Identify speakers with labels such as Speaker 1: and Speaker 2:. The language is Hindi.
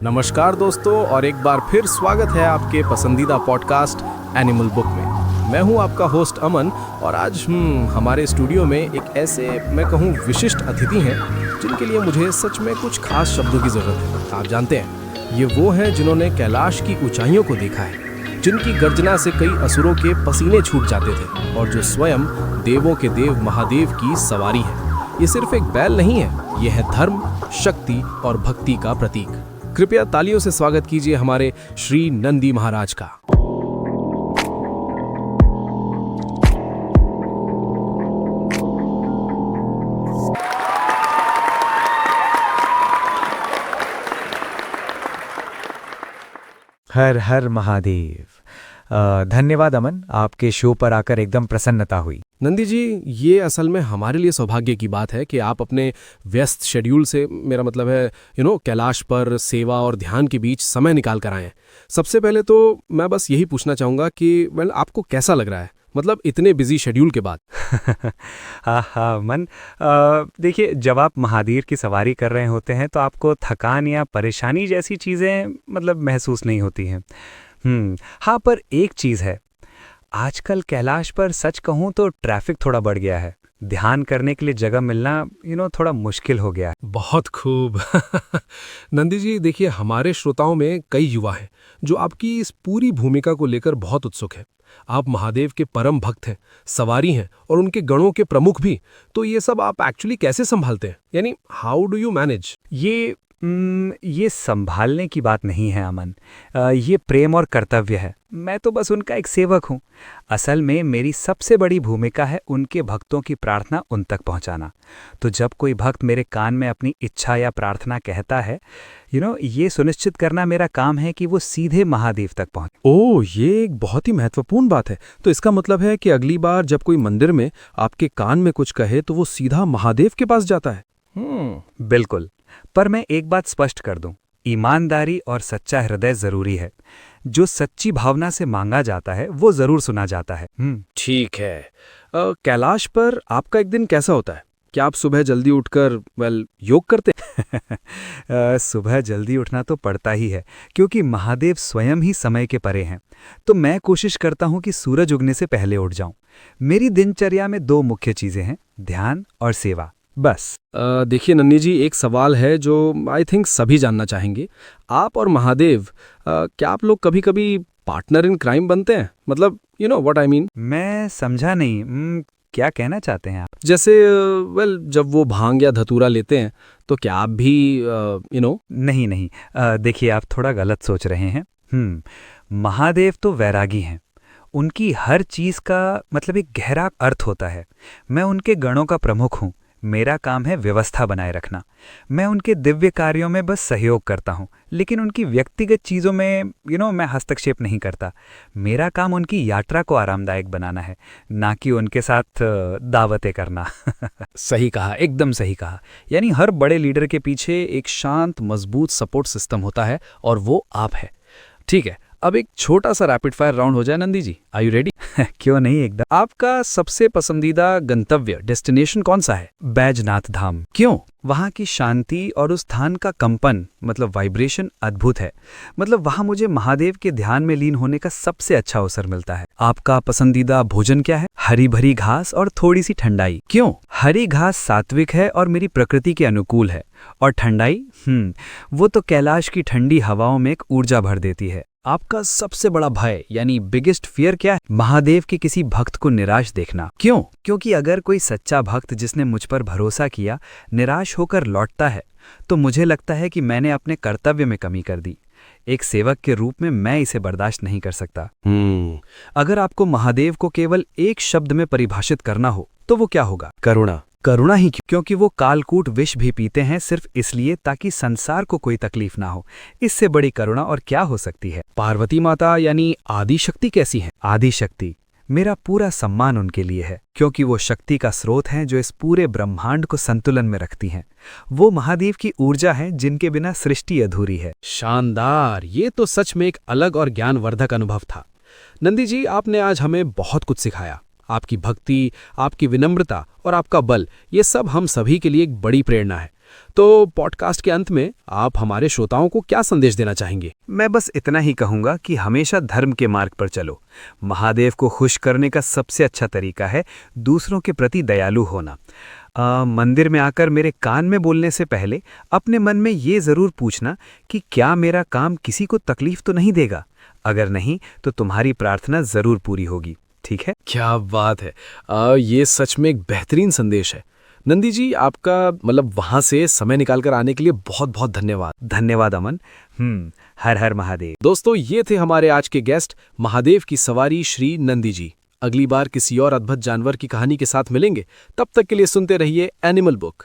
Speaker 1: नमस्कार दोस्तों, और एक बार फिर स्वागत है आपके पसंदीदा पॉडकास्ट एनिमल बुक में। मैं हूं आपका होस्ट अमन, और आज हमारे स्टूडियो में एक ऐसे मैं कहूं विशिष्ट अतिथि हैं जिनके लिए मुझे सच में कुछ खास शब्दों की ज़रूरत है। आप जानते हैं, ये वो हैं जिन्होंने कैलाश की ऊंचाइयों को देखा है, जिनकी गर्जना से कई असुरों के पसीने छूट जाते थे, और जो स्वयं देवों के देव महादेव की सवारी है। ये सिर्फ एक बैल नहीं है, ये है धर्म, शक्ति और भक्ति का प्रतीक। कृपया तालियों से स्वागत कीजिए हमारे श्री नंदी महाराज का।
Speaker 2: हर हर महादेव। धन्यवाद अमन, आपके शो पर आकर एकदम प्रसन्नता हुई।
Speaker 1: नंदी जी, ये असल में हमारे लिए सौभाग्य की बात है कि आप अपने व्यस्त शेड्यूल से, मेरा मतलब है कैलाश पर सेवा और ध्यान के बीच समय निकाल कर आए हैं। सबसे पहले तो मैं बस यही पूछना चाहूँगा कि आपको कैसा लग रहा है, मतलब इतने बिजी शेड्यूल के बाद।
Speaker 2: हाँ मन, देखिए, जब आप महादेव की सवारी कर रहे होते हैं तो आपको थकान या परेशानी जैसी चीज़ें महसूस नहीं होती हैं। हाँ, पर एक चीज़ है, आजकल कैलाश पर सच कहूँ तो ट्रैफिक थोड़ा बढ़ गया है। ध्यान करने के लिए जगह मिलना थोड़ा मुश्किल हो गया है।
Speaker 1: बहुत खूब। नंदी जी, देखिए, हमारे श्रोताओं में कई युवा हैं जो आपकी इस पूरी भूमिका को लेकर बहुत उत्सुक हैं। आप महादेव के परम भक्त हैं, सवारी हैं और उनके गणों के प्रमुख भी। तो ये सब आप एक्चुअली कैसे संभालते हैं, यानी हाउ डू यू मैनेज?
Speaker 2: ये संभालने की बात नहीं है अमन, ये प्रेम और कर्तव्य है। मैं तो बस उनका एक सेवक हूँ। असल में मेरी सबसे बड़ी भूमिका है उनके भक्तों की प्रार्थना उन तक पहुँचाना। तो जब कोई भक्त मेरे कान में अपनी इच्छा या प्रार्थना कहता है, ये सुनिश्चित करना मेरा काम है कि वो सीधे महादेव तक पहुँचे।
Speaker 1: ओह, ये एक बहुत ही महत्वपूर्ण बात है। तो इसका मतलब है कि अगली बार जब कोई मंदिर में आपके कान में कुछ कहे तो वो सीधा महादेव के पास जाता है।
Speaker 2: बिल्कुल, पर मैं एक बात स्पष्ट कर दूं, ईमानदारी और सच्चा हृदय जरूरी है। जो सच्ची भावना से मांगा जाता है वो जरूर सुना जाता है।
Speaker 1: ठीक है। कैलाश पर आपका एक दिन कैसा होता है? क्या आप सुबह जल्दी उठकर योग करते हैं?
Speaker 2: सुबह जल्दी उठना तो पड़ता ही है, क्योंकि महादेव स्वयं ही समय के परे हैं। तो मैं कोशिश करता हूं कि सूरज उगने से पहले उठ जाऊं। मेरी दिनचर्या में दो मुख्य चीजें हैं, ध्यान और सेवा, बस।
Speaker 1: देखिए नन्नी जी, एक सवाल है जो आई थिंक सभी जानना चाहेंगे। आप और महादेव, क्या आप लोग कभी कभी पार्टनर इन क्राइम बनते हैं? मतलब व्हाट आई मीन।
Speaker 2: मैं समझा नहीं, क्या कहना चाहते हैं आप?
Speaker 1: जैसे जब वो भांग या धतूरा लेते हैं तो क्या आप भी
Speaker 2: नहीं, देखिए, आप थोड़ा गलत सोच रहे हैं। महादेव तो वैरागी हैं। उनकी हर चीज का एक गहरा अर्थ होता है। मैं उनके गणों का प्रमुख हूँ। मेरा काम है व्यवस्था बनाए रखना। मैं उनके दिव्य कार्यों में बस सहयोग करता हूँ, लेकिन उनकी व्यक्तिगत चीज़ों में मैं हस्तक्षेप नहीं करता। मेरा काम उनकी यात्रा को आरामदायक बनाना है, ना कि उनके साथ दावतें करना।
Speaker 1: सही कहा, एकदम सही कहा। यानी हर बड़े लीडर के पीछे एक शांत, मजबूत सपोर्ट सिस्टम होता है, और वो आप है। ठीक है, अब एक छोटा सा रैपिड फायर राउंड हो जाए। Nandi ji, are you ready?
Speaker 2: क्यों नहीं, एकदम।
Speaker 1: आपका सबसे पसंदीदा गंतव्य, डेस्टिनेशन कौन सा है?
Speaker 2: बैजनाथ धाम।
Speaker 1: क्यों?
Speaker 2: वहाँ की शांति और उस स्थान का कंपन, वाइब्रेशन अद्भुत है। वहाँ मुझे महादेव के ध्यान में लीन होने का सबसे अच्छा अवसर मिलता है।
Speaker 1: आपका पसंदीदा भोजन क्या है?
Speaker 2: हरी भरी घास और थोड़ी सी ठंडाई।
Speaker 1: क्यों?
Speaker 2: हरी घास सात्विक है और मेरी प्रकृति के अनुकूल है, और ठंडाई वो तो कैलाश की ठंडी हवाओं में एक ऊर्जा भर देती है।
Speaker 1: आपका सबसे बड़ा भय यानी बिगेस्ट फियर क्या है?
Speaker 2: महादेव के किसी भक्त को निराश देखना।
Speaker 1: क्यों?
Speaker 2: क्योंकि अगर कोई सच्चा भक्त जिसने मुझ पर भरोसा किया निराश होकर लौटता है, तो मुझे लगता है कि मैंने अपने कर्तव्य में कमी कर दी। एक सेवक के रूप में मैं इसे बर्दाश्त नहीं कर सकता।
Speaker 1: अगर आपको महादेव को केवल एक शब्द में परिभाषित करना हो तो वो क्या होगा?
Speaker 2: करुणा।
Speaker 1: करुणा ही क्यों?
Speaker 2: क्योंकि वो कालकूट विष भी पीते हैं सिर्फ इसलिए ताकि संसार को कोई तकलीफ ना हो। इससे बड़ी करुणा और क्या हो सकती है?
Speaker 1: पार्वती माता यानी आदि शक्ति कैसी है?
Speaker 2: आदि शक्ति, मेरा पूरा सम्मान उनके लिए है, क्योंकि वो शक्ति का स्रोत हैं जो इस पूरे ब्रह्मांड को संतुलन में रखती हैं। वो महादेव की ऊर्जा है जिनके बिना सृष्टि अधूरी है।
Speaker 1: शानदार, ये तो सच में एक अलग और ज्ञानवर्धक अनुभव था। नंदी जी, आपने आज हमें बहुत कुछ सिखाया। आपकी भक्ति, आपकी विनम्रता और आपका बल, ये सब हम सभी के लिए एक बड़ी प्रेरणा है। तो पॉडकास्ट के अंत में आप हमारे श्रोताओं को क्या संदेश देना चाहेंगे?
Speaker 2: मैं बस इतना ही कहूँगा कि हमेशा धर्म के मार्ग पर चलो। महादेव को खुश करने का सबसे अच्छा तरीका है दूसरों के प्रति दयालु होना। मंदिर में आकर मेरे कान में बोलने से पहले अपने मन में ये ज़रूर पूछना कि क्या मेरा काम किसी को तकलीफ तो नहीं देगा। अगर नहीं तो तुम्हारी प्रार्थना ज़रूर पूरी होगी। ठीक है?
Speaker 1: क्या बात है। ये सच में एक बेहतरीन संदेश है। नंदी जी, आपका मतलब वहाँ से समय निकाल कर आने के लिए बहुत बहुत धन्यवाद।
Speaker 2: धन्यवाद अमन। हर हर महादेव।
Speaker 1: दोस्तों, ये थे हमारे आज के गेस्ट महादेव की सवारी श्री नंदी जी। अगली बार किसी और अद्भुत जानवर की कहानी के साथ मिलेंगे। तब तक के लिए सुनते रहिए एनिमल बुक।